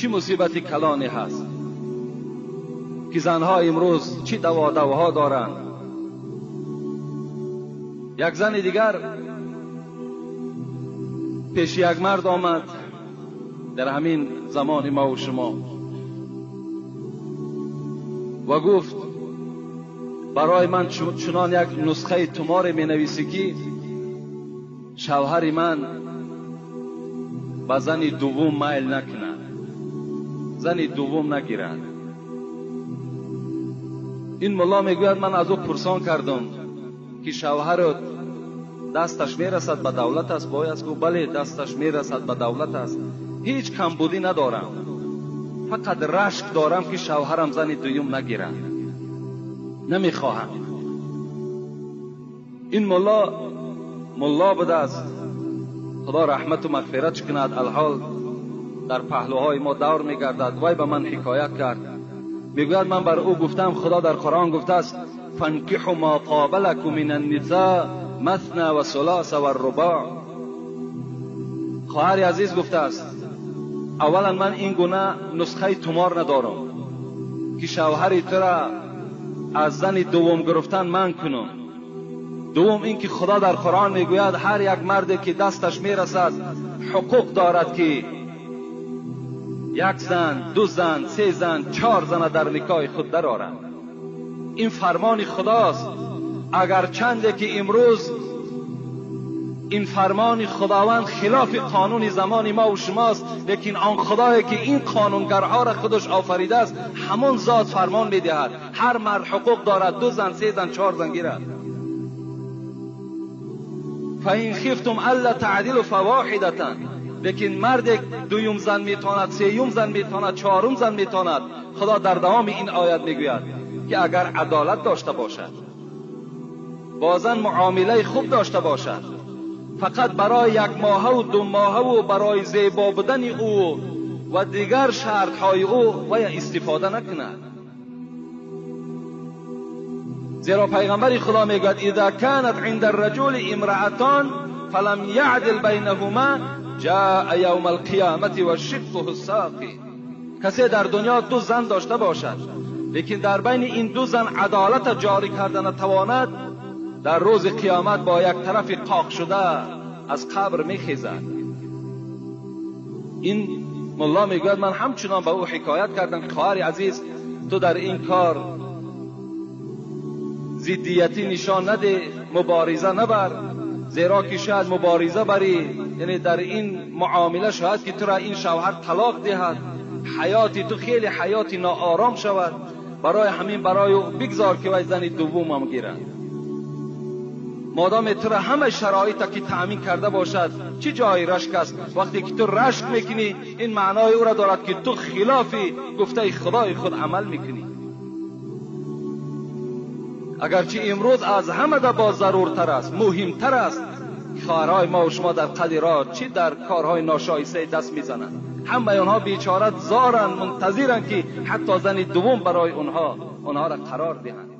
چی مصیبت کلانی هست که زنها امروز چی دواها دارند. یک زن دیگر پیش یک مرد آمد در همین زمان ما و شما و گفت برای من چنان یک نسخه تمار می نویسی که شوهر من به زن دوم میل نکنه، زن دوم نگیرد. این ملا میگوید من از او پرسان کردم که شوهرت دستش میرسد به دولت است؟ باید گفت بله دستش میرسد به دولت است، هیچ کمبودی ندارم، فقط رشک دارم که شوهرم زن دوم نگیرد، نمیخواهم. این ملا بوده است، خدا رحمت و مغفرت کند، الحال در پهلوهای ما دور میگردد. وای به من حکایت کرد، میگوید من بر او گفتم خدا در قرآن گفته است فانکحوا ما طاب لکم من النساء مثنی و ثلاث و الرباع. خواهر عزیز گفته است اولا من این گونه نسخه تمار ندارم که شوهر تو را از زن دوم گرفتن من کنم. دوم این که خدا در قرآن میگوید هر یک مردی که دستش میرسد حقوق دارد که یک زن، دو زن، سه زن، 4 زن در نکاح خود درآورد. این فرمان خداست. اگر چنده که امروز این فرمان خداوند خلاف قانون زمان ما و شماست، لیکن آن خدایی که این قانونگرها را خودش آفریده است همون ذات فرمان میدهد هر مرد حقوق دارد 2 زن، 3 زن، 4 زن گیرد. فَإِنْ خِفْتُمْ أَلَّا تَعْدِلُوا فَوَاحِدَةً. لیکن مرد دوم زن میتواند، سیوم زن میتواند، 4م زن میتواند. خدا در دوام این آیت میگوید که اگر عدالت داشته باشد، با زن معامله خوب داشته باشد، فقط برای 1 ماه و 2 ماه و برای زیبا بودن او و دیگر شرط های او و استفاده نکند. زیرا پیغمبر خدا میگوید اذا كانت عند الرجل امرأتان فلم يعدل بينهما جاء يوم القيامة وشقه الساقي. کسی در دنیا 2 زن داشته باشد لیکن در بین این 2 زن عدالت جاری کردن نتواند، در روز قیامت با یک طرف قاق شده از قبر میخیزد. این ملا میگوید من همچنان به او حکایت کردم که خواهر عزیز تو در این کار ضدیتی نشان نده، مبارزه نبر، زیرا که شاید مبارزه بری یعنی در این معامله شاید که تو را این شوهر طلاق دهد، حیاتی تو خیلی حیاتی ناآرام شود. برای همین برای او بگذار که وای زن دوم هم گیرد. مادام تو را همه شرایط که تأمین کرده باشد چه جای رشک است؟ وقتی که تو رشک میکنی این معنای او را دارد که تو خلاف گفته خدای خود عمل میکنی. اگرچه امروز از همه با ضرورتر است، مهمتر است، خواهرای ما و شما در قد راه چی در کارهای ناشایسته دست میزنند. همه آنها بیچاره زارن، منتظرن که حتی زن دوم برای آنها را قرار دهند.